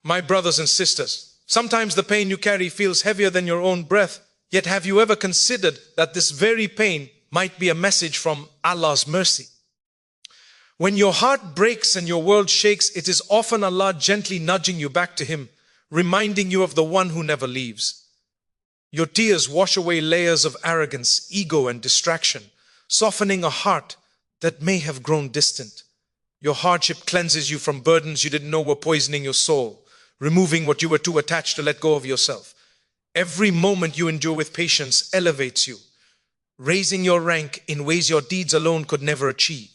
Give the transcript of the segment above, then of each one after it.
My brothers and sisters, sometimes the pain you carry feels heavier than your own breath. Yet have you ever considered that this very pain might be a message from Allah's mercy? When your heart breaks and your world shakes, it is often Allah gently nudging you back to Him, reminding you of the one who never leaves. Your tears wash away layers of arrogance, ego, and distraction, softening a heart that may have grown distant. Your hardship cleanses you from burdens you didn't know were poisoning your soul, removing what you were too attached to let go of yourself. Every moment you endure with patience elevates you, raising your rank in ways your deeds alone could never achieve.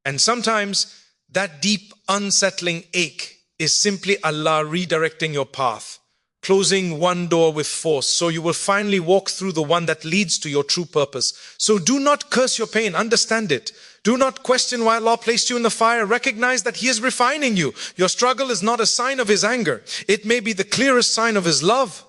And sometimes that deep, unsettling ache is simply Allah redirecting your path, closing one door with force, so you will finally walk through the one that leads to your true purpose. So do not curse your pain, understand it. Do not question why Allah placed you in the fire. Recognize that He is refining you. Your struggle is not a sign of His anger. It may be the clearest sign of His love.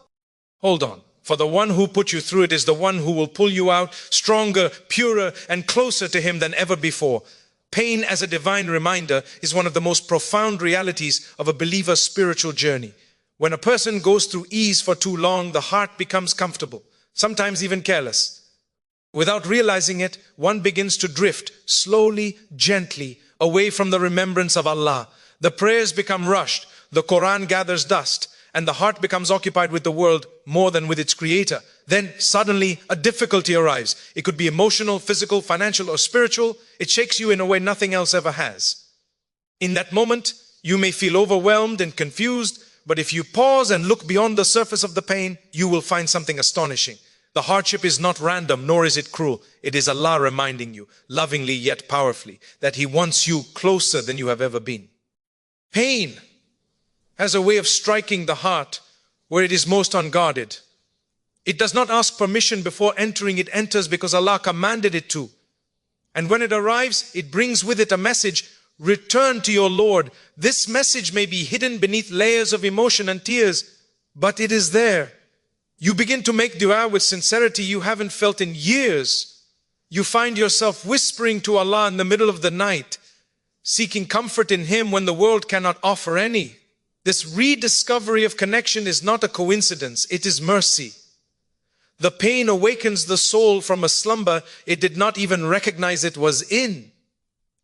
Hold on. For the one who put you through it is the one who will pull you out stronger, purer, and closer to Him than ever before. Pain as a divine reminder is one of the most profound realities of a believer's spiritual journey. When a person goes through ease for too long, the heart becomes comfortable, sometimes even careless. Without realizing it, one begins to drift slowly, gently, away from the remembrance of Allah. The prayers become rushed, the Quran gathers dust, and the heart becomes occupied with the world more than with its creator. Then suddenly a difficulty arrives. It could be emotional, physical, financial, or spiritual. It shakes you in a way nothing else ever has. In that moment, you may feel overwhelmed and confused, but if you pause and look beyond the surface of the pain, you will find something astonishing. The hardship is not random, nor is it cruel. It is Allah reminding you, lovingly yet powerfully, that He wants you closer than you have ever been. Pain has a way of striking the heart where it is most unguarded. It does not ask permission before entering, it enters because Allah commanded it to. And when it arrives, it brings with it a message: return to your Lord. This message may be hidden beneath layers of emotion and tears, but it is there. You begin to make dua with sincerity you haven't felt in years. You find yourself whispering to Allah in the middle of the night, seeking comfort in Him when the world cannot offer any. This rediscovery of connection is not a coincidence, it is mercy. The pain awakens the soul from a slumber it did not even recognize it was in.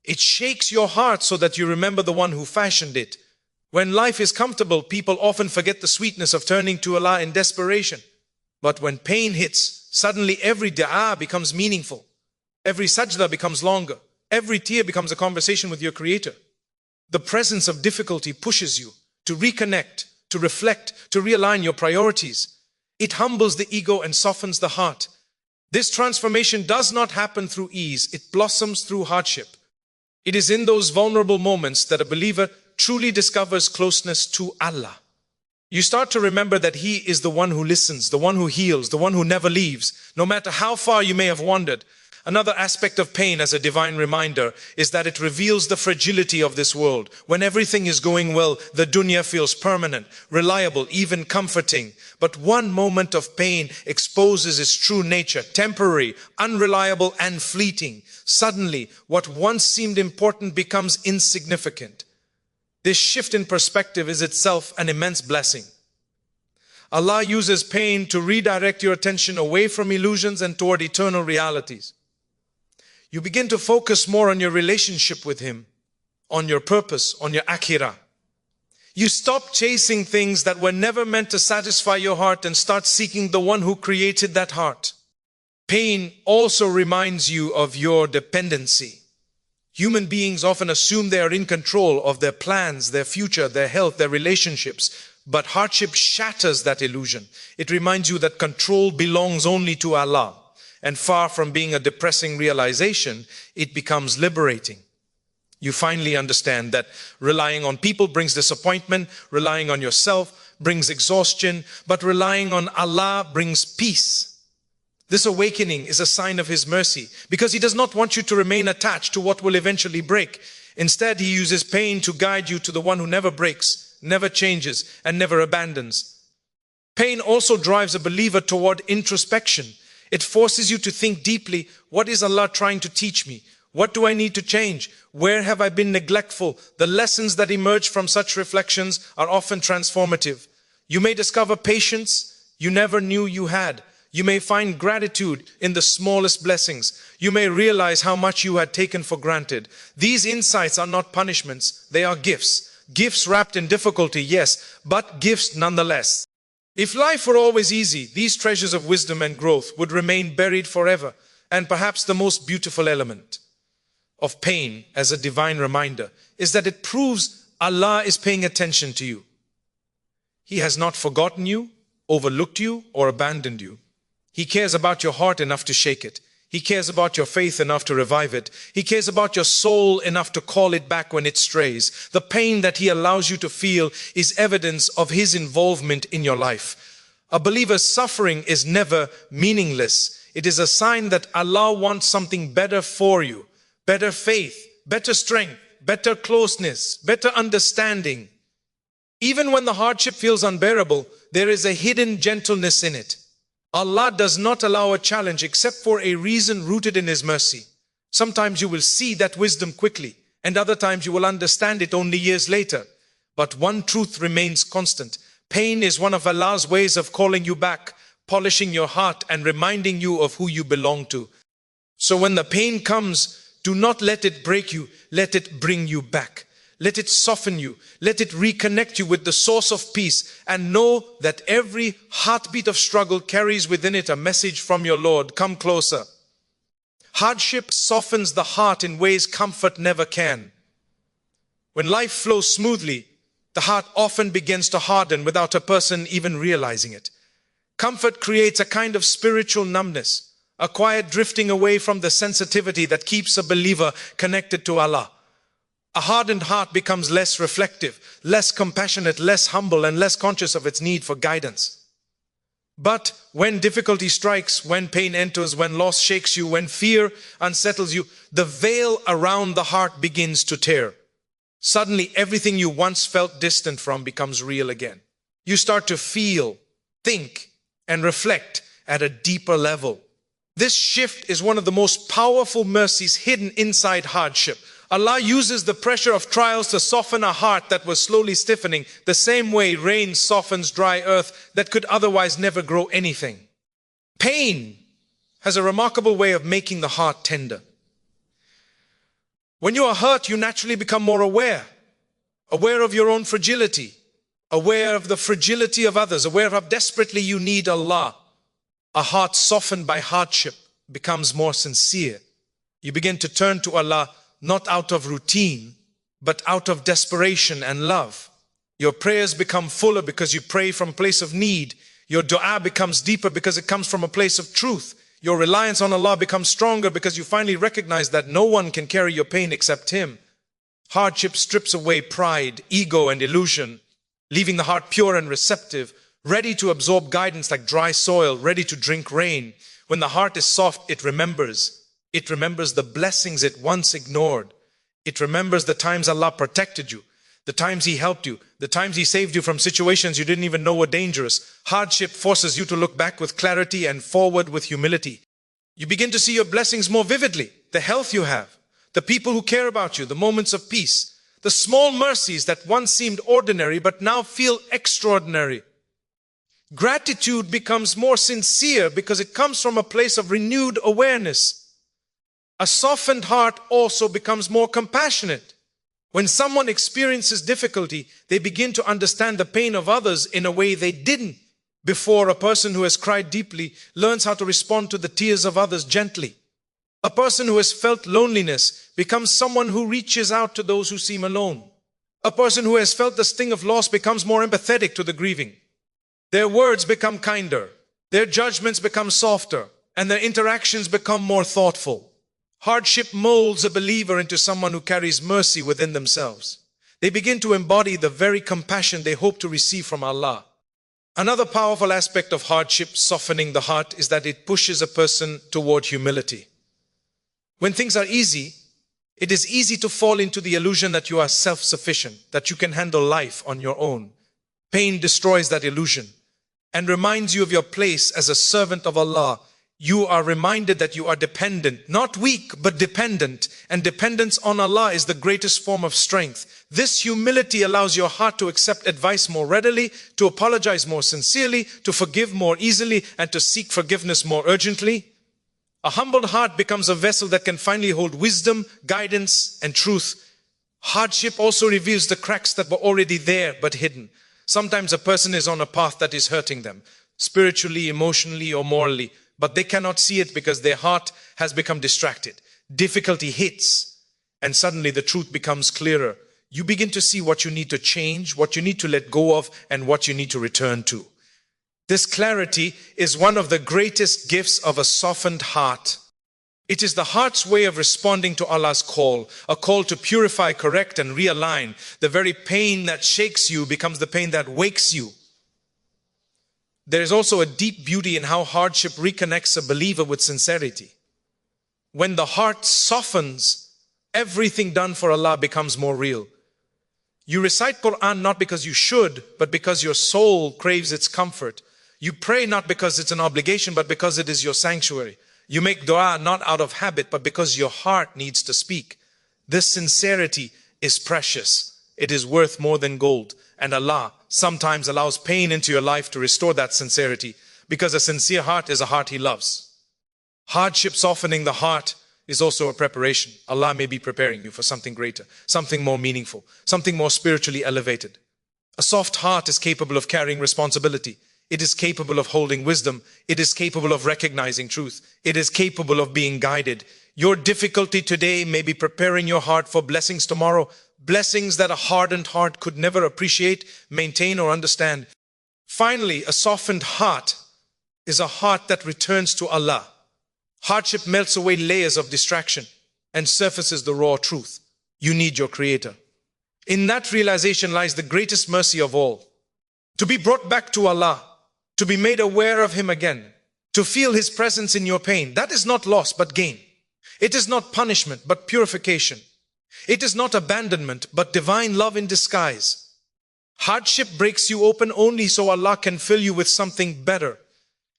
It shakes your heart so that you remember the one who fashioned it. When life is comfortable, people often forget the sweetness of turning to Allah in desperation. But when pain hits, suddenly every dua becomes meaningful. Every sajda becomes longer. Every tear becomes a conversation with your Creator. The presence of difficulty pushes you to reconnect, to reflect, to realign your priorities. It humbles the ego and softens the heart. This transformation does not happen through ease. It blossoms through hardship. It is in those vulnerable moments that a believer truly discovers closeness to Allah. You start to remember that He is the one who listens, the one who heals, the one who never leaves, no matter how far you may have wandered. Another aspect of pain as a divine reminder is that it reveals the fragility of this world. When everything is going well, the dunya feels permanent, reliable, even comforting. But one moment of pain exposes its true nature, temporary, unreliable, and fleeting. Suddenly, what once seemed important becomes insignificant. This shift in perspective is itself an immense blessing. Allah uses pain to redirect your attention away from illusions and toward eternal realities. You begin to focus more on your relationship with Him, on your purpose, on your akhirah. You stop chasing things that were never meant to satisfy your heart and start seeking the one who created that heart. Pain also reminds you of your dependency. Human beings often assume they are in control of their plans, their future, their health, their relationships. But hardship shatters that illusion. It reminds you that control belongs only to Allah. And far from being a depressing realization, it becomes liberating. You finally understand that relying on people brings disappointment, relying on yourself brings exhaustion, but relying on Allah brings peace. This awakening is a sign of His mercy, because He does not want you to remain attached to what will eventually break. Instead, He uses pain to guide you to the one who never breaks, never changes, and never abandons. Pain also drives a believer toward introspection. It forces you to think deeply, what is Allah trying to teach me? What do I need to change? Where have I been neglectful? The lessons that emerge from such reflections are often transformative. You may discover patience you never knew you had. You may find gratitude in the smallest blessings. You may realize how much you had taken for granted. These insights are not punishments, they are gifts. Gifts wrapped in difficulty, yes, but gifts nonetheless. If life were always easy, these treasures of wisdom and growth would remain buried forever. And perhaps the most beautiful element of pain as a divine reminder is that it proves Allah is paying attention to you. He has not forgotten you, overlooked you, or abandoned you. He cares about your heart enough to shake it. He cares about your faith enough to revive it. He cares about your soul enough to call it back when it strays. The pain that He allows you to feel is evidence of His involvement in your life. A believer's suffering is never meaningless. It is a sign that Allah wants something better for you. Better faith, better strength, better closeness, better understanding. Even when the hardship feels unbearable, there is a hidden gentleness in it. Allah does not allow a challenge except for a reason rooted in His mercy. Sometimes you will see that wisdom quickly, and other times you will understand it only years later. But one truth remains constant. Pain is one of Allah's ways of calling you back, polishing your heart and reminding you of who you belong to. So when the pain comes, do not let it break you, let it bring you back. Let it soften you. Let it reconnect you with the source of peace, and know that every heartbeat of struggle carries within it a message from your Lord. Come closer. Hardship softens the heart in ways comfort never can. When life flows smoothly, the heart often begins to harden without a person even realizing it. Comfort creates a kind of spiritual numbness, a quiet drifting away from the sensitivity that keeps a believer connected to Allah. A hardened heart becomes less reflective, less compassionate, less humble, and less conscious of its need for guidance. But when difficulty strikes, when pain enters, when loss shakes you, when fear unsettles you, the veil around the heart begins to tear. Suddenly, everything you once felt distant from becomes real again. You start to feel, think, and reflect at a deeper level. This shift is one of the most powerful mercies hidden inside hardship. Allah uses the pressure of trials to soften a heart that was slowly stiffening, the same way rain softens dry earth that could otherwise never grow anything. Pain has a remarkable way of making the heart tender. When you are hurt, you naturally become more aware of your own fragility, aware of the fragility of others, aware of how desperately you need Allah. A heart softened by hardship becomes more sincere. You begin to turn to Allah not out of routine, but out of desperation and love. Your prayers become fuller because you pray from a place of need. Your dua becomes deeper because it comes from a place of truth. Your reliance on Allah becomes stronger because you finally recognize that no one can carry your pain except Him. Hardship strips away pride, ego, and illusion, leaving the heart pure and receptive, ready to absorb guidance like dry soil, ready to drink rain. When the heart is soft, it remembers. It remembers the blessings it once ignored. It remembers the times Allah protected you, the times He helped you, the times He saved you from situations you didn't even know were dangerous. Hardship forces you to look back with clarity and forward with humility. You begin to see your blessings more vividly, the health you have, the people who care about you, the moments of peace, the small mercies that once seemed ordinary but now feel extraordinary. Gratitude becomes more sincere because it comes from a place of renewed awareness. A softened heart also becomes more compassionate. When someone experiences difficulty, they begin to understand the pain of others in a way they didn't before. A person who has cried deeply learns how to respond to the tears of others gently. A person who has felt loneliness becomes someone who reaches out to those who seem alone. A person who has felt the sting of loss becomes more empathetic to the grieving. Their words become kinder, their judgments become softer, and their interactions become more thoughtful. Hardship molds a believer into someone who carries mercy within themselves. They begin to embody the very compassion they hope to receive from Allah. Another powerful aspect of hardship softening the heart is that it pushes a person toward humility. When things are easy, it is easy to fall into the illusion that you are self-sufficient, that you can handle life on your own. Pain destroys that illusion and reminds you of your place as a servant of Allah. You are reminded that you are dependent, not weak, but dependent. And dependence on Allah is the greatest form of strength. This humility allows your heart to accept advice more readily, to apologize more sincerely, to forgive more easily, and to seek forgiveness more urgently. A humbled heart becomes a vessel that can finally hold wisdom, guidance, and truth. Hardship also reveals the cracks that were already there but hidden. Sometimes a person is on a path that is hurting them, spiritually, emotionally, or morally, but they cannot see it because their heart has become distracted. Difficulty hits, and suddenly the truth becomes clearer. You begin to see what you need to change, what you need to let go of, and what you need to return to. This clarity is one of the greatest gifts of a softened heart. It is the heart's way of responding to Allah's call, a call to purify, correct, and realign. The very pain that shakes you becomes the pain that wakes you. There is also a deep beauty in how hardship reconnects a believer with sincerity. When the heart softens, everything done for Allah becomes more real. You recite Qur'an not because you should, but because your soul craves its comfort. You pray not because it's an obligation, but because it is your sanctuary. You make dua not out of habit, but because your heart needs to speak. This sincerity is precious. It is worth more than gold. And Allah sometimes allows pain into your life to restore that sincerity, because a sincere heart is a heart He loves. Hardship softening the heart is also a preparation. Allah may be preparing you for something greater, something more meaningful, something more spiritually elevated. A soft heart is capable of carrying responsibility. It is capable of holding wisdom. It is capable of recognizing truth. It is capable of being guided. Your difficulty today may be preparing your heart for blessings tomorrow, blessings that a hardened heart could never appreciate, maintain, or understand. Finally, a softened heart is a heart that returns to Allah. Hardship melts away layers of distraction and surfaces the raw truth. You need your Creator. In that realization lies the greatest mercy of all. To be brought back to Allah, to be made aware of Him again, to feel His presence in your pain, that is not loss but gain. It is not punishment but purification. It is not abandonment but divine love in disguise. Hardship breaks you open only so Allah can fill you with something better.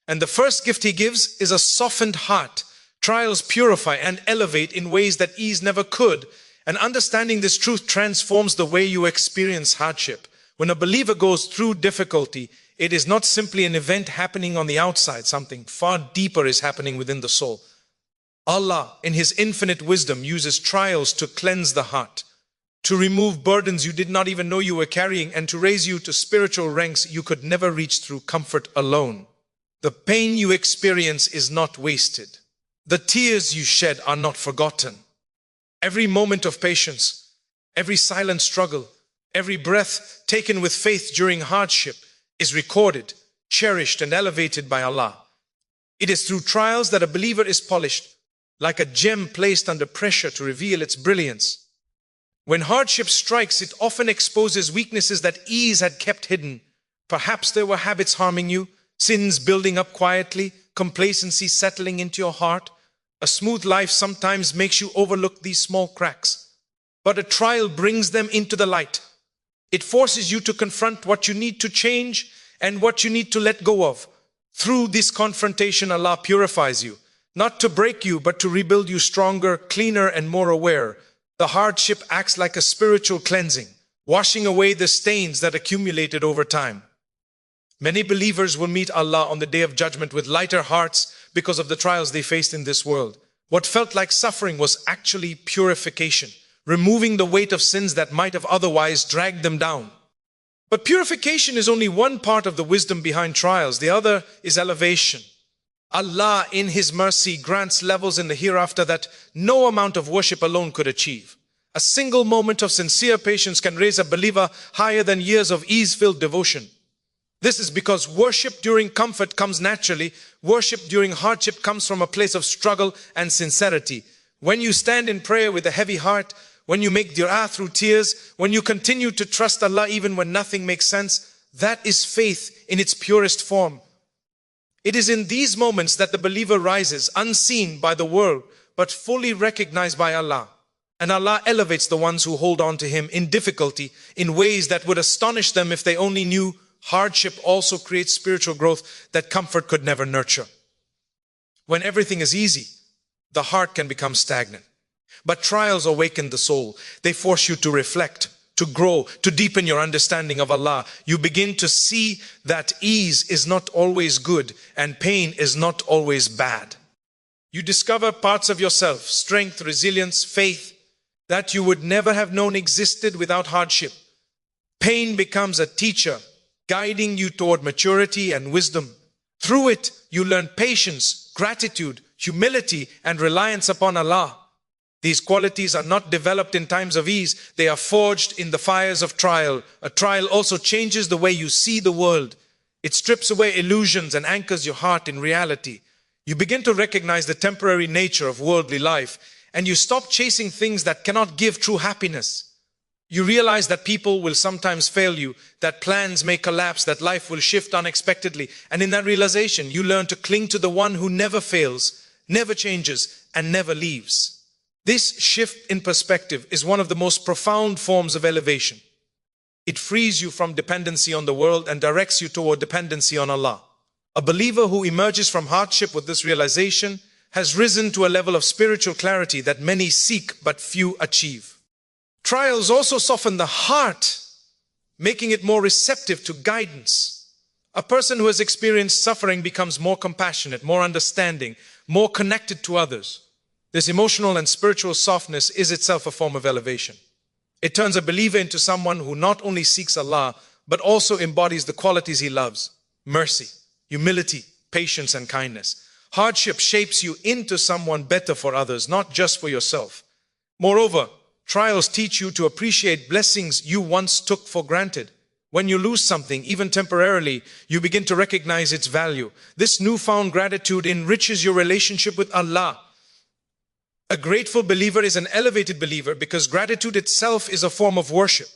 And the first gift He gives is a softened heart. Trials purify and elevate in ways that ease never could. And understanding this truth transforms the way you experience hardship. When a believer goes through difficulty, it is not simply an event happening on the outside. Something far deeper is happening within the soul. Allah, in His infinite wisdom, uses trials to cleanse the heart, to remove burdens you did not even know you were carrying, and to raise you to spiritual ranks you could never reach through comfort alone. The pain you experience is not wasted. The tears you shed are not forgotten. Every moment of patience, every silent struggle, every breath taken with faith during hardship is recorded, cherished, and elevated by Allah. It is through trials that a believer is polished, like a gem placed under pressure to reveal its brilliance. When hardship strikes, it often exposes weaknesses that ease had kept hidden. Perhaps there were habits harming you, sins building up quietly, complacency settling into your heart. A smooth life sometimes makes you overlook these small cracks, but a trial brings them into the light. It forces you to confront what you need to change and what you need to let go of. Through this confrontation, Allah purifies you, not to break you, but to rebuild you stronger, cleaner, and more aware. The hardship acts like a spiritual cleansing, washing away the stains that accumulated over time. Many believers will meet Allah on the Day of Judgment with lighter hearts because of the trials they faced in this world. What felt like suffering was actually purification, removing the weight of sins that might have otherwise dragged them down. But purification is only one part of the wisdom behind trials. The other is elevation. Allah, in His mercy, grants levels in the hereafter that no amount of worship alone could achieve. A single moment of sincere patience can raise a believer higher than years of ease-filled devotion. This is because worship during comfort comes naturally. Worship during hardship comes from a place of struggle and sincerity. When you stand in prayer with a heavy heart, when you make dua through tears, when you continue to trust Allah even when nothing makes sense, that is faith in its purest form. It is in these moments that the believer rises, unseen by the world, but fully recognized by Allah. And Allah elevates the ones who hold on to Him in difficulty in ways that would astonish them if they only knew hardship also creates spiritual growth that comfort could never nurture. When everything is easy, the heart can become stagnant. But trials awaken the soul. They force you to reflect, to grow, to deepen your understanding of Allah. You begin to see that ease is not always good and pain is not always bad. You discover parts of yourself, strength, resilience, faith, that you would never have known existed without hardship. Pain becomes a teacher, guiding you toward maturity and wisdom. Through it, you learn patience, gratitude, humility, and reliance upon Allah. These qualities are not developed in times of ease. They are forged in the fires of trial. A trial also changes the way you see the world. It strips away illusions and anchors your heart in reality. You begin to recognize the temporary nature of worldly life, and you stop chasing things that cannot give true happiness. You realize that people will sometimes fail you, that plans may collapse, that life will shift unexpectedly. And in that realization, you learn to cling to the one who never fails, never changes, and never leaves. This shift in perspective is one of the most profound forms of elevation. It frees you from dependency on the world and directs you toward dependency on Allah. A believer who emerges from hardship with this realization has risen to a level of spiritual clarity that many seek but few achieve. Trials also soften the heart, making it more receptive to guidance. A person who has experienced suffering becomes more compassionate, more understanding, more connected to others. This emotional and spiritual softness is itself a form of elevation. It turns a believer into someone who not only seeks Allah, but also embodies the qualities he loves: mercy, humility, patience, and kindness. Hardship shapes you into someone better for others, not just for yourself. Moreover, trials teach you to appreciate blessings you once took for granted. When you lose something, even temporarily, you begin to recognize its value. This newfound gratitude enriches your relationship with Allah. A grateful believer is an elevated believer because gratitude itself is a form of worship.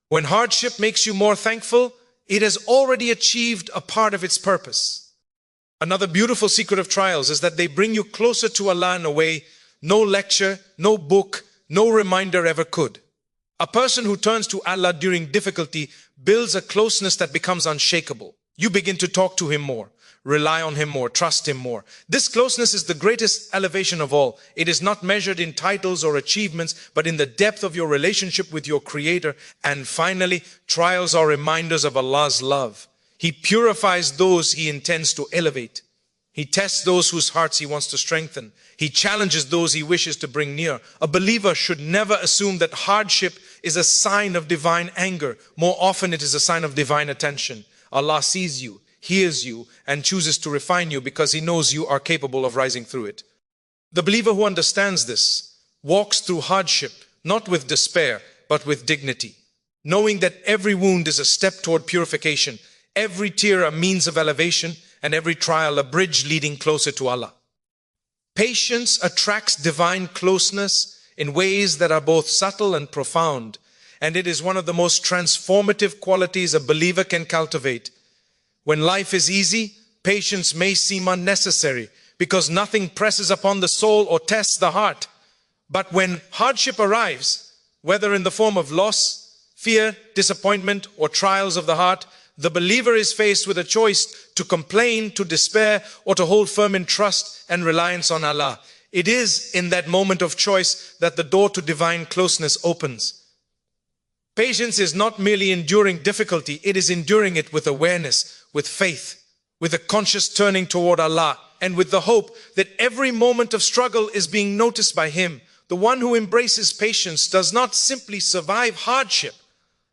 When hardship makes you more thankful, it has already achieved a part of its purpose. Another beautiful secret of trials is that they bring you closer to Allah in a way no lecture, no book, no reminder ever could. A person who turns to Allah during difficulty builds a closeness that becomes unshakable. You begin to talk to Him more, rely on Him more, trust Him more. This closeness is the greatest elevation of all. It is not measured in titles or achievements, but in the depth of your relationship with your Creator. And finally, trials are reminders of Allah's love. He purifies those He intends to elevate. He tests those whose hearts He wants to strengthen. He challenges those He wishes to bring near. A believer should never assume that hardship is a sign of divine anger. More often it is a sign of divine attention. Allah sees you, hears you, and chooses to refine you because He knows you are capable of rising through it. The believer who understands this walks through hardship, not with despair, but with dignity, knowing that every wound is a step toward purification, every tear a means of elevation, and every trial a bridge leading closer to Allah. Patience attracts divine closeness in ways that are both subtle and profound, and it is one of the most transformative qualities a believer can cultivate. When life is easy, patience may seem unnecessary because nothing presses upon the soul or tests the heart. But when hardship arrives, whether in the form of loss, fear, disappointment, or trials of the heart, the believer is faced with a choice to complain, to despair, or to hold firm in trust and reliance on Allah. It is in that moment of choice that the door to divine closeness opens. Patience is not merely enduring difficulty, it is enduring it with awareness, with faith, with a conscious turning toward Allah, and with the hope that every moment of struggle is being noticed by Him. The one who embraces patience does not simply survive hardship.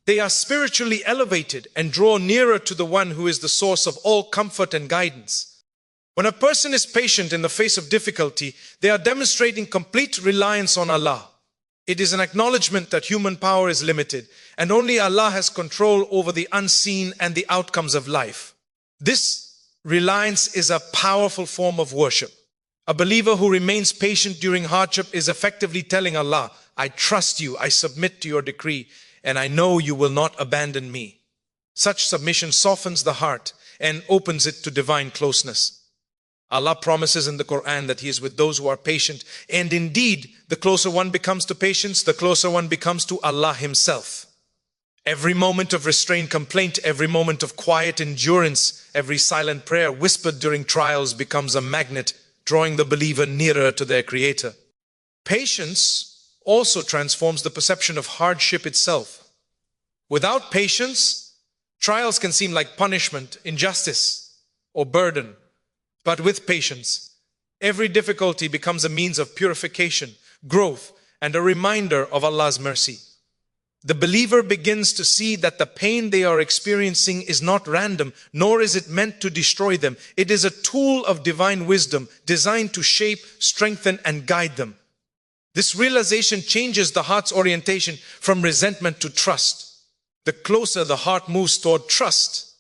They are spiritually elevated and draw nearer to the one who is the source of all comfort and guidance. When a person is patient in the face of difficulty, they are demonstrating complete reliance on Allah. It is an acknowledgement that human power is limited and only Allah has control over the unseen and the outcomes of life. This reliance is a powerful form of worship. A believer who remains patient during hardship is effectively telling Allah, I trust you, I submit to your decree, and I know you will not abandon me. Such submission softens the heart and opens it to divine closeness. Allah promises in the Quran that He is with those who are patient, and indeed, the closer one becomes to patience, the closer one becomes to Allah Himself. Every moment of restrained complaint, every moment of quiet endurance, every silent prayer whispered during trials becomes a magnet drawing the believer nearer to their Creator. Patience also transforms the perception of hardship itself. Without patience, trials can seem like punishment, injustice, or burden. But with patience, every difficulty becomes a means of purification, growth, and a reminder of Allah's mercy. The believer begins to see that the pain they are experiencing is not random, nor is it meant to destroy them. It is a tool of divine wisdom designed to shape, strengthen, and guide them. This realization changes the heart's orientation from resentment to trust. The closer the heart moves toward trust,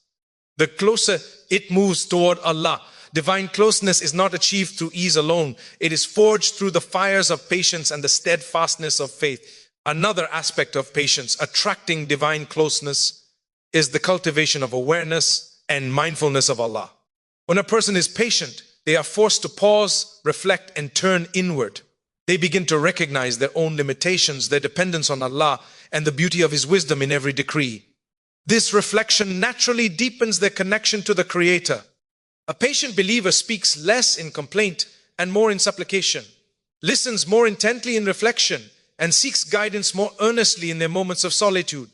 the closer it moves toward Allah. Divine closeness is not achieved through ease alone. It is forged through the fires of patience and the steadfastness of faith. Another aspect of patience, attracting divine closeness, is the cultivation of awareness and mindfulness of Allah. When a person is patient, they are forced to pause, reflect, and turn inward. They begin to recognize their own limitations, their dependence on Allah, and the beauty of His wisdom in every decree. This reflection naturally deepens their connection to the Creator. A patient believer speaks less in complaint and more in supplication, listens more intently in reflection, and seeks guidance more earnestly in their moments of solitude.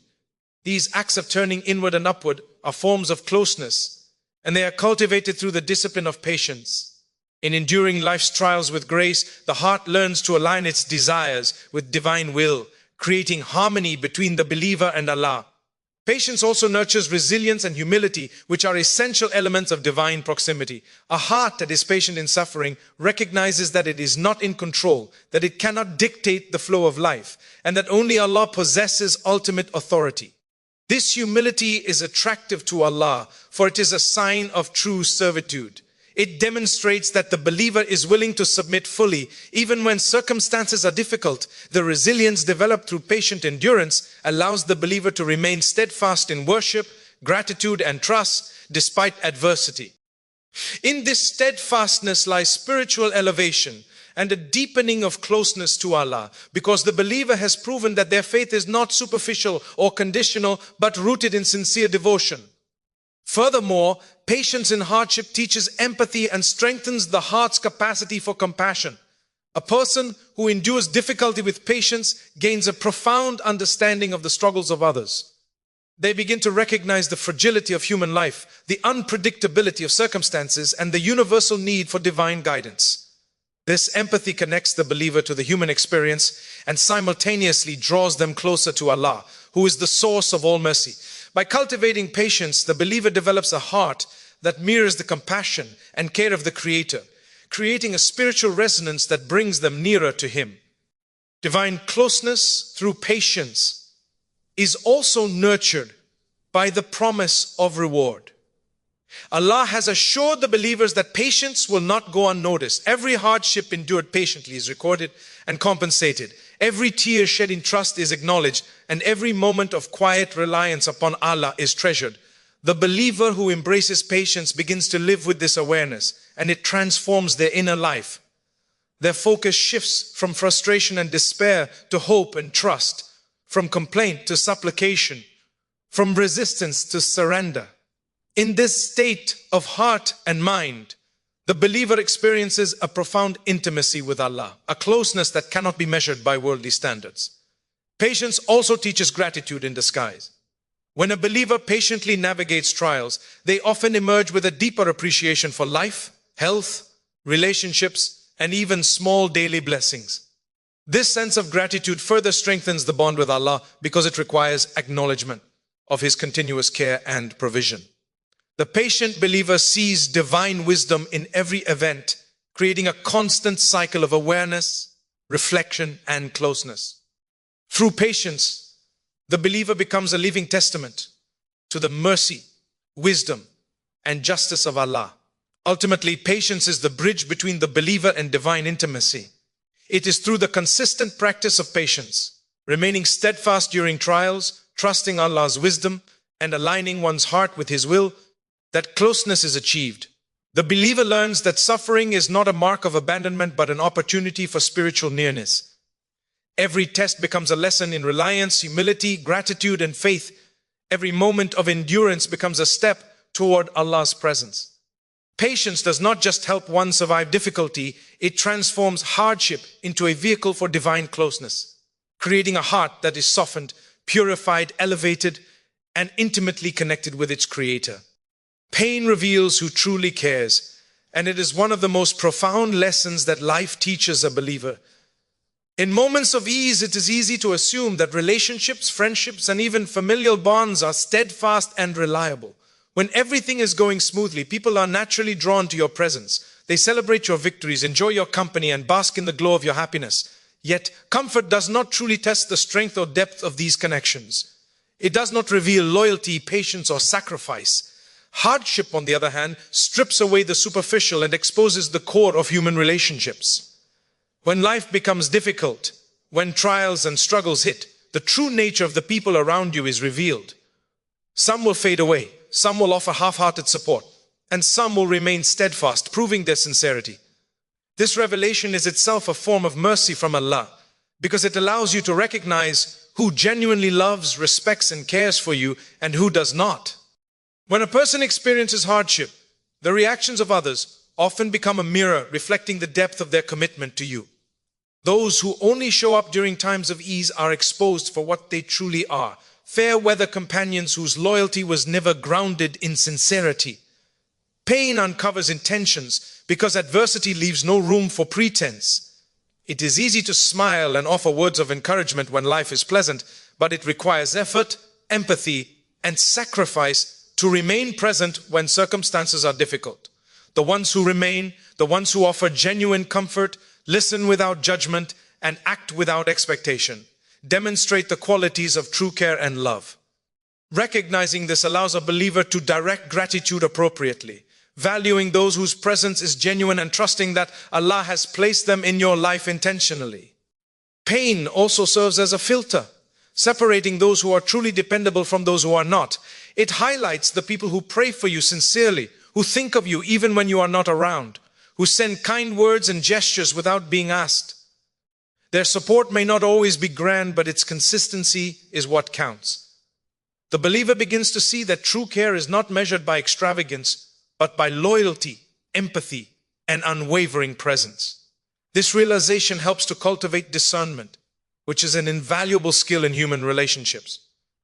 These acts of turning inward and upward are forms of closeness, and they are cultivated through the discipline of patience. In enduring life's trials with grace, the heart learns to align its desires with divine will, creating harmony between the believer and Allah. Patience also nurtures resilience and humility, which are essential elements of divine proximity. A heart that is patient in suffering recognizes that it is not in control, that it cannot dictate the flow of life, and that only Allah possesses ultimate authority. This humility is attractive to Allah, for it is a sign of true servitude. It demonstrates that the believer is willing to submit fully, even when circumstances are difficult. The resilience developed through patient endurance allows the believer to remain steadfast in worship, gratitude, and trust despite adversity. In this steadfastness lies spiritual elevation and a deepening of closeness to Allah, because the believer has proven that their faith is not superficial or conditional, but rooted in sincere devotion. Furthermore, patience in hardship teaches empathy and strengthens the heart's capacity for compassion. A person who endures difficulty with patience gains a profound understanding of the struggles of others. They begin to recognize the fragility of human life, the unpredictability of circumstances, and the universal need for divine guidance. This empathy connects the believer to the human experience and simultaneously draws them closer to Allah, who is the source of all mercy. By cultivating patience, the believer develops a heart that mirrors the compassion and care of the Creator, creating a spiritual resonance that brings them nearer to Him. Divine closeness through patience is also nurtured by the promise of reward. Allah has assured the believers that patience will not go unnoticed. Every hardship endured patiently is recorded and compensated. Every tear shed in trust is acknowledged, and every moment of quiet reliance upon Allah is treasured. The believer who embraces patience begins to live with this awareness, and it transforms their inner life. Their focus shifts from frustration and despair to hope and trust, from complaint to supplication, from resistance to surrender. In this state of heart and mind, the believer experiences a profound intimacy with Allah, a closeness that cannot be measured by worldly standards. Patience also teaches gratitude in disguise. When a believer patiently navigates trials, they often emerge with a deeper appreciation for life, health, relationships, and even small daily blessings. This sense of gratitude further strengthens the bond with Allah because it requires acknowledgement of His continuous care and provision. The patient believer sees divine wisdom in every event, creating a constant cycle of awareness, reflection, and closeness. Through patience, the believer becomes a living testament to the mercy, wisdom, and justice of Allah. Ultimately, patience is the bridge between the believer and divine intimacy. It is through the consistent practice of patience, remaining steadfast during trials, trusting Allah's wisdom, and aligning one's heart with His will, that closeness is achieved. The believer learns that suffering is not a mark of abandonment, but an opportunity for spiritual nearness. Every test becomes a lesson in reliance, humility, gratitude, and faith. Every moment of endurance becomes a step toward Allah's presence. Patience does not just help one survive difficulty, it transforms hardship into a vehicle for divine closeness, creating a heart that is softened, purified, elevated, and intimately connected with its Creator. Pain reveals who truly cares, and it is one of the most profound lessons that life teaches a believer. In moments of ease, it is easy to assume that relationships, friendships, and even familial bonds are steadfast and reliable. When everything is going smoothly, people are naturally drawn to your presence. They celebrate your victories, enjoy your company, and bask in the glow of your happiness. Yet, comfort does not truly test the strength or depth of these connections. It does not reveal loyalty, patience, or sacrifice. Hardship, on the other hand, strips away the superficial and exposes the core of human relationships. When life becomes difficult, when trials and struggles hit, the true nature of the people around you is revealed. Some will fade away, some will offer half-hearted support, and some will remain steadfast, proving their sincerity. This revelation is itself a form of mercy from Allah, because it allows you to recognize who genuinely loves, respects, and cares for you, and who does not. When a person experiences hardship, the reactions of others often become a mirror reflecting the depth of their commitment to you. Those who only show up during times of ease are exposed for what they truly are, fair weather companions whose loyalty was never grounded in sincerity. Pain uncovers intentions because adversity leaves no room for pretense. It is easy to smile and offer words of encouragement when life is pleasant, but it requires effort, empathy, and sacrifice to remain present when circumstances are difficult. The ones who remain, the ones who offer genuine comfort, listen without judgment, and act without expectation, demonstrate the qualities of true care and love. Recognizing this allows a believer to direct gratitude appropriately, valuing those whose presence is genuine and trusting that Allah has placed them in your life intentionally. Pain also serves as a filter, separating those who are truly dependable from those who are not. It highlights the people who pray for you sincerely, who think of you even when you are not around, who send kind words and gestures without being asked. Their support may not always be grand, but its consistency is what counts. The believer begins to see that true care is not measured by extravagance, but by loyalty, empathy, and unwavering presence. This realization helps to cultivate discernment, which is an invaluable skill in human relationships.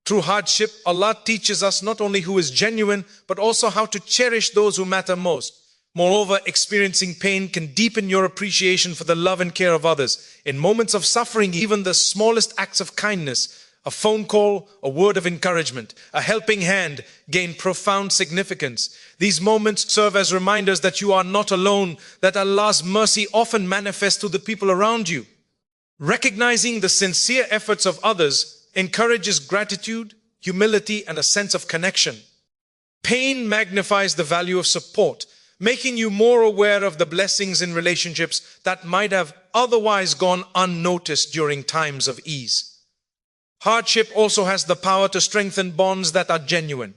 Through hardship, Allah teaches us not only who is genuine, but also how to cherish those who matter most. Moreover, experiencing pain can deepen your appreciation for the love and care of others. In moments of suffering, even the smallest acts of kindness, a phone call, a word of encouragement, a helping hand, gain profound significance. These moments serve as reminders that you are not alone, that Allah's mercy often manifests to the people around you. Recognizing the sincere efforts of others encourages gratitude, humility, and a sense of connection. Pain magnifies the value of support, making you more aware of the blessings in relationships that might have otherwise gone unnoticed during times of ease. Hardship also has the power to strengthen bonds that are genuine.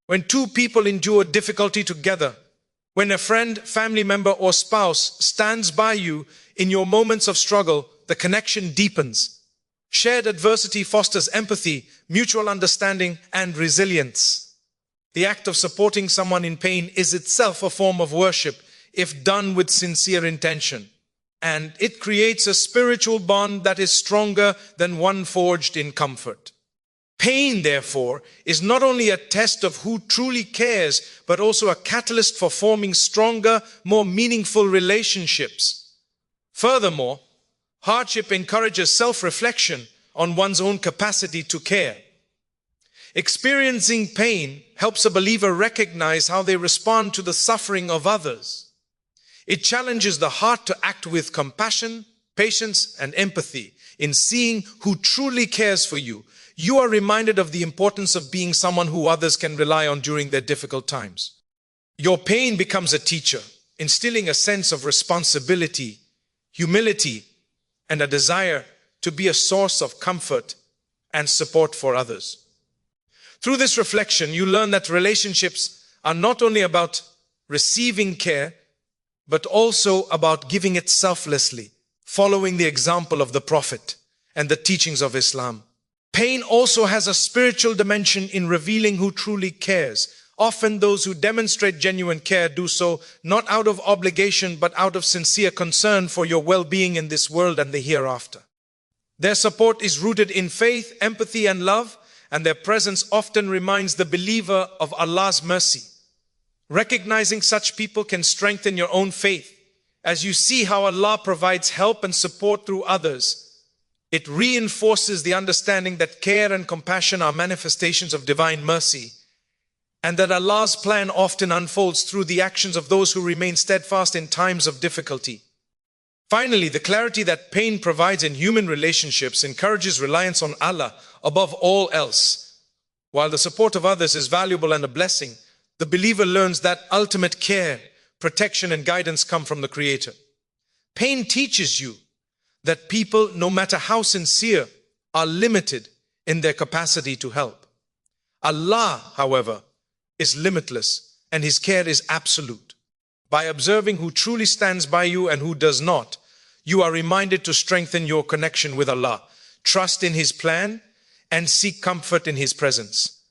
When two people endure difficulty together, when a friend, family member, or spouse stands by you in your moments of struggle, the connection deepens. Shared adversity fosters empathy, mutual understanding, and resilience. The act of supporting someone in pain is itself a form of worship if done with sincere intention. And it creates a spiritual bond that is stronger than one forged in comfort. Pain, therefore, is not only a test of who truly cares, but also a catalyst for forming stronger, more meaningful relationships. Furthermore, hardship encourages self-reflection on one's own capacity to care. Experiencing pain helps a believer recognize how they respond to the suffering of others. It challenges the heart to act with compassion, patience, and empathy. In seeing who truly cares for you, you are reminded of the importance of being someone who others can rely on during their difficult times. Your pain becomes a teacher, instilling a sense of responsibility, humility, and a desire to be a source of comfort and support for others. Through this reflection, you learn that relationships are not only about receiving care, but also about giving it selflessly, following the example of the Prophet and the teachings of Islam. Pain also has a spiritual dimension in revealing who truly cares. Often those who demonstrate genuine care do so not out of obligation but out of sincere concern for your well-being in this world and the hereafter. Their support is rooted in faith, empathy and love, and their presence often reminds the believer of Allah's mercy. Recognizing such people can strengthen your own faith. As you see how Allah provides help and support through others, it reinforces the understanding that care and compassion are manifestations of divine mercy, and that Allah's plan often unfolds through the actions of those who remain steadfast in times of difficulty. Finally, the clarity that pain provides in human relationships encourages reliance on Allah above all else. While the support of others is valuable and a blessing, the believer learns that ultimate care, protection and guidance come from the Creator. Pain teaches you that people, no matter how sincere, are limited in their capacity to help. Allah, however, is limitless and His care is absolute. By observing who truly stands by you and who does not, you are reminded to strengthen your connection with Allah, trust in His plan, and seek comfort in His presence.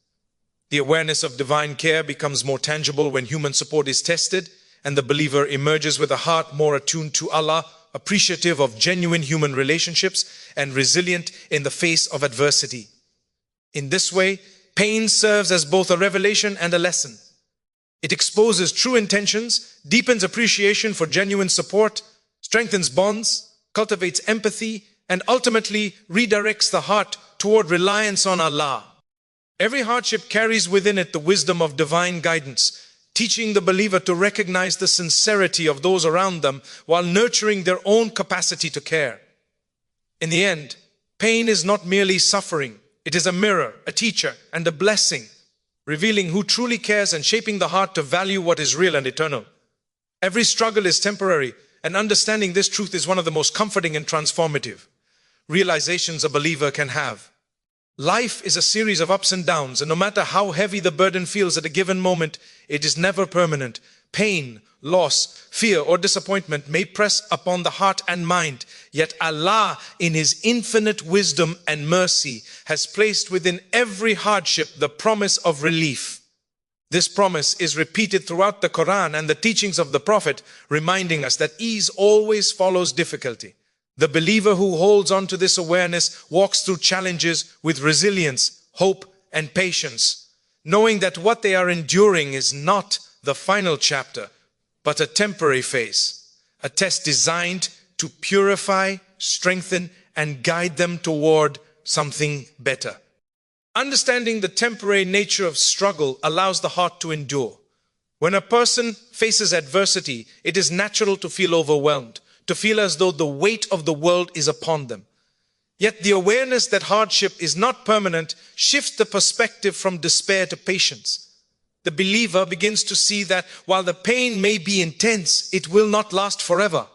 The awareness of divine care becomes more tangible when human support is tested and the believer emerges with a heart more attuned to Allah, appreciative of genuine human relationships, and resilient in the face of adversity. In this way, pain serves as both a revelation and a lesson. It exposes true intentions, deepens appreciation for genuine support, strengthens bonds, cultivates empathy, and ultimately redirects the heart toward reliance on Allah. Every hardship carries within it the wisdom of divine guidance, teaching the believer to recognize the sincerity of those around them while nurturing their own capacity to care. In the end, pain is not merely suffering. It is a mirror, a teacher, and a blessing, revealing who truly cares and shaping the heart to value what is real and eternal. Every struggle is temporary, and understanding this truth is one of the most comforting and transformative realizations a believer can have. Life is a series of ups and downs, and no matter how heavy the burden feels at a given moment, it is never permanent. Pain, loss, fear, or disappointment may press upon the heart and mind, yet Allah, in His infinite wisdom and mercy, has placed within every hardship the promise of relief. This promise is repeated throughout the Quran and the teachings of the Prophet, reminding us that ease always follows difficulty. The believer who holds on to this awareness walks through challenges with resilience, hope, and patience, knowing that what they are enduring is not the final chapter, but a temporary phase, a test designed to purify, strengthen, and guide them toward something better. Understanding the temporary nature of struggle allows the heart to endure. When a person faces adversity, it is natural to feel overwhelmed, to feel as though the weight of the world is upon them. Yet the awareness that hardship is not permanent shifts the perspective from despair to patience. The believer begins to see that while the pain may be intense, it will not last forever.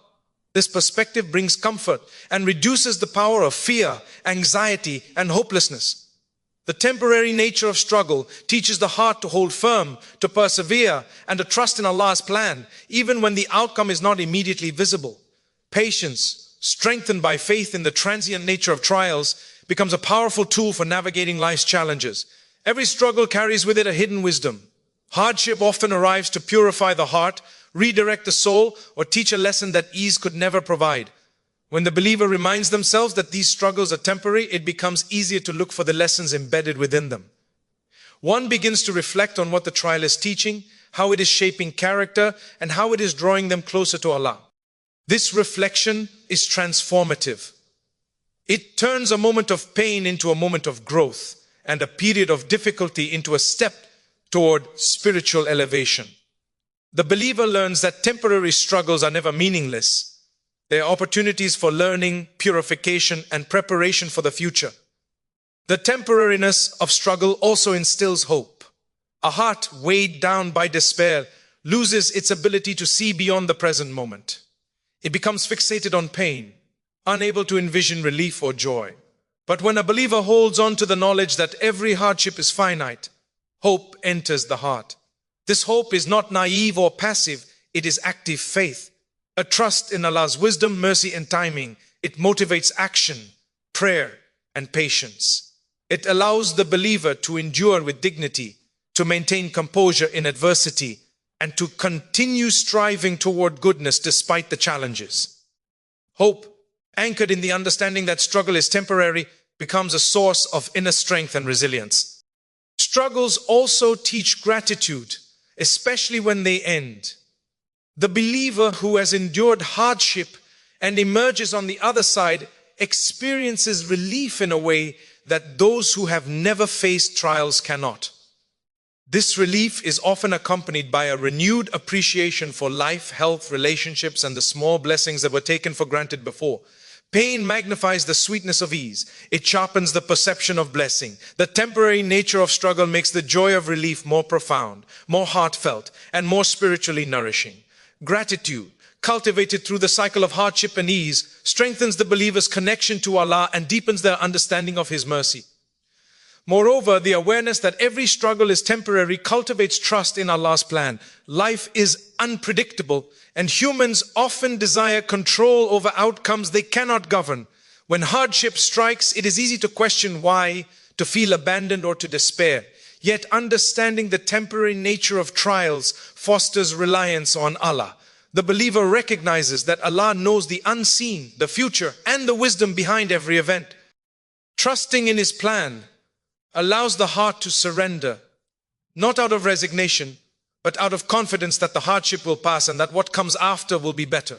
This perspective brings comfort and reduces the power of fear, anxiety, and hopelessness. The temporary nature of struggle teaches the heart to hold firm, to persevere, and to trust in Allah's plan, even when the outcome is not immediately visible. Patience, strengthened by faith in the transient nature of trials, becomes a powerful tool for navigating life's challenges. Every struggle carries with it a hidden wisdom. Hardship often arrives to purify the heart, redirect the soul, or teach a lesson that ease could never provide. When the believer reminds themselves that these struggles are temporary, it becomes easier to look for the lessons embedded within them. One begins to reflect on what the trial is teaching, how it is shaping character, and how it is drawing them closer to Allah. This reflection is transformative. It turns a moment of pain into a moment of growth, and a period of difficulty into a step toward spiritual elevation. The believer learns that temporary struggles are never meaningless. They are opportunities for learning, purification, and preparation for the future. The temporariness of struggle also instills hope. A heart weighed down by despair loses its ability to see beyond the present moment. It becomes fixated on pain, unable to envision relief or joy. But when a believer holds on to the knowledge that every hardship is finite, hope enters the heart. This hope is not naive or passive, it is active faith, a trust in Allah's wisdom, mercy, and timing. It motivates action, prayer, and patience. It allows the believer to endure with dignity, to to maintain composure in adversity, and to continue striving toward goodness despite the challenges. Hope, anchored in the understanding that struggle is temporary, becomes a source of inner strength and resilience. Struggles also teach gratitude, especially when they end. The believer who has endured hardship and emerges on the other side experiences relief in a way that those who have never faced trials cannot. This relief is often accompanied by a renewed appreciation for life, health, relationships, and the small blessings that were taken for granted before. Pain magnifies the sweetness of ease. It sharpens the perception of blessing. The temporary nature of struggle makes the joy of relief more profound, more heartfelt, and more spiritually nourishing. Gratitude, cultivated through the cycle of hardship and ease, strengthens the believer's connection to Allah and deepens their understanding of His mercy. Moreover, the awareness that every struggle is temporary cultivates trust in Allah's plan. Life is unpredictable, and humans often desire control over outcomes they cannot govern. When hardship strikes, it is easy to question why, to feel abandoned, or to despair. Yet understanding the temporary nature of trials fosters reliance on Allah. The believer recognizes that Allah knows the unseen, the future, and the wisdom behind every event. Trusting in His plan allows the heart to surrender, not out of resignation, but out of confidence that the hardship will pass and that what comes after will be better.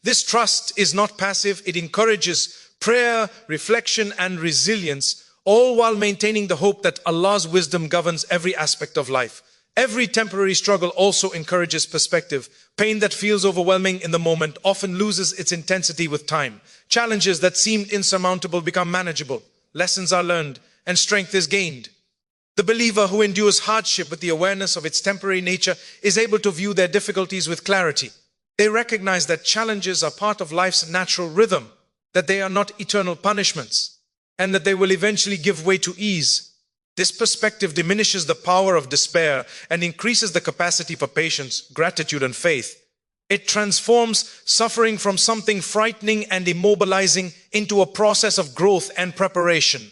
This trust is not passive. It encourages prayer, reflection, and resilience, all while maintaining the hope that Allah's wisdom governs every aspect of life. Every temporary struggle also encourages perspective. Pain that feels overwhelming in the moment often loses its intensity with time. Challenges that seemed insurmountable become manageable. Lessons are learned, and strength is gained. The believer who endures hardship with the awareness of its temporary nature is able to view their difficulties with clarity. They recognize that challenges are part of life's natural rhythm, that they are not eternal punishments, and that they will eventually give way to ease. This perspective diminishes the power of despair and increases the capacity for patience, gratitude, and faith. It transforms suffering from something frightening and immobilizing into a process of growth and preparation.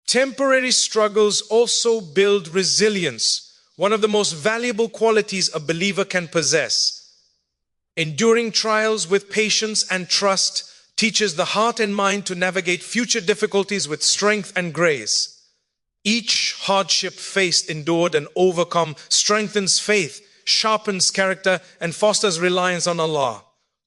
Temporary struggles also build resilience, one of the most valuable qualities a believer can possess. Enduring trials with patience and trust teaches the heart and mind to navigate future difficulties with strength and grace. Each hardship faced, endured, and overcome strengthens faith, sharpens character, and fosters reliance on Allah.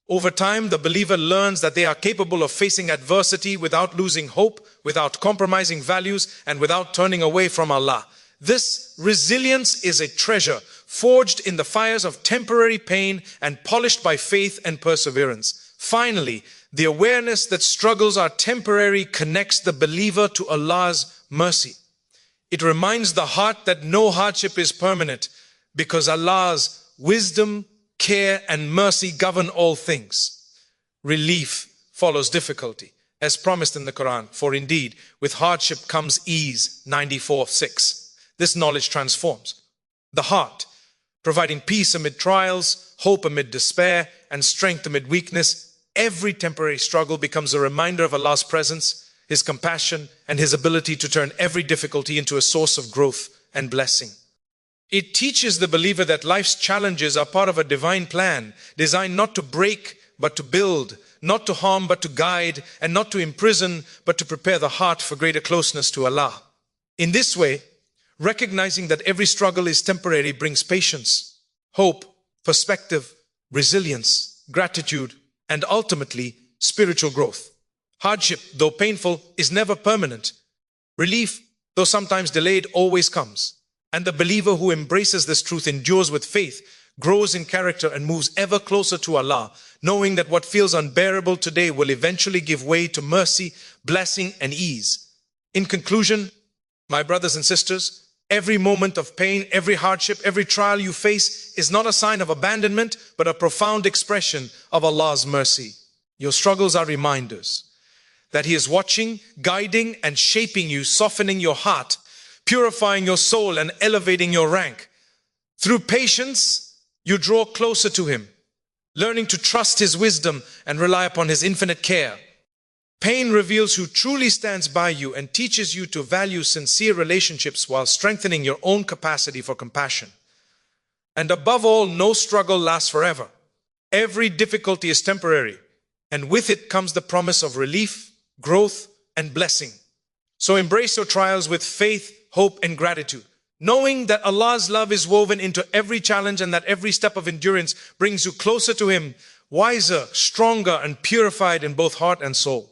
Over time, the believer learns that they are capable of facing adversity without losing hope, without compromising values, and without turning away from Allah. This resilience is a treasure forged in the fires of temporary pain and polished by faith and perseverance. Finally, the awareness that struggles are temporary connects the believer to Allah's mercy. It reminds the heart that no hardship is permanent because Allah's wisdom, care, and mercy govern all things. Relief follows difficulty, as promised in the Quran. For indeed, with hardship comes ease, 94:6. This knowledge transforms the heart, providing peace amid trials, hope amid despair, and strength amid weakness. Every temporary struggle becomes a reminder of Allah's presence, His compassion, and His ability to turn every difficulty into a source of growth and blessing. It teaches the believer that life's challenges are part of a divine plan, designed not to break, but to build, not to harm, but to guide, and not to imprison, but to prepare the heart for greater closeness to Allah. In this way, recognizing that every struggle is temporary brings patience, hope, perspective, resilience, gratitude, and ultimately, spiritual growth. Hardship, though painful, is never permanent. Relief, though sometimes delayed, always comes. And the believer who embraces this truth endures with faith, grows in character, and moves ever closer to Allah, knowing that what feels unbearable today will eventually give way to mercy, blessing, and ease. In conclusion, my brothers and sisters, every moment of pain, every hardship, every trial you face is not a sign of abandonment, but a profound expression of Allah's mercy. Your struggles are reminders that He is watching, guiding, and shaping you, softening your heart, purifying your soul, and elevating your rank. Through patience, you draw closer to Him, learning to trust His wisdom and rely upon His infinite care. Pain reveals who truly stands by you and teaches you to value sincere relationships while strengthening your own capacity for compassion. And above all, no struggle lasts forever. Every difficulty is temporary, and with it comes the promise of relief, growth, and blessing. So embrace your trials with faith, hope, and gratitude, knowing that Allah's love is woven into every challenge and that every step of endurance brings you closer to Him, wiser, stronger, and purified in both heart and soul.